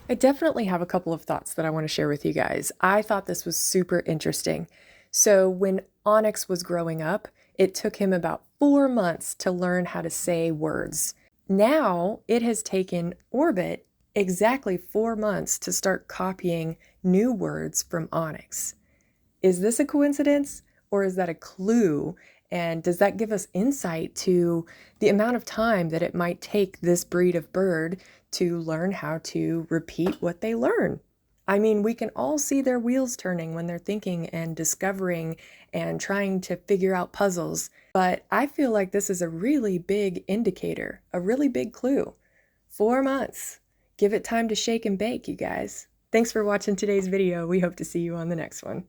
I definitely have a couple of thoughts that I want to share with you guys. I thought this was super interesting. So, when Onyx was growing up, it took him about 4 months to learn how to say words. Now, it has taken Orbit exactly 4 months to start copying new words from Onyx. Is this a coincidence or is that a clue? And does that give us insight to the amount of time that it might take this breed of bird to learn how to repeat what they learn? I mean, we can all see their wheels turning when they're thinking and discovering and trying to figure out puzzles. But I feel like this is a really big indicator, a really big clue. 4 months. Give it time to shake and bake, you guys. Thanks for watching today's video. We hope to see you on the next one.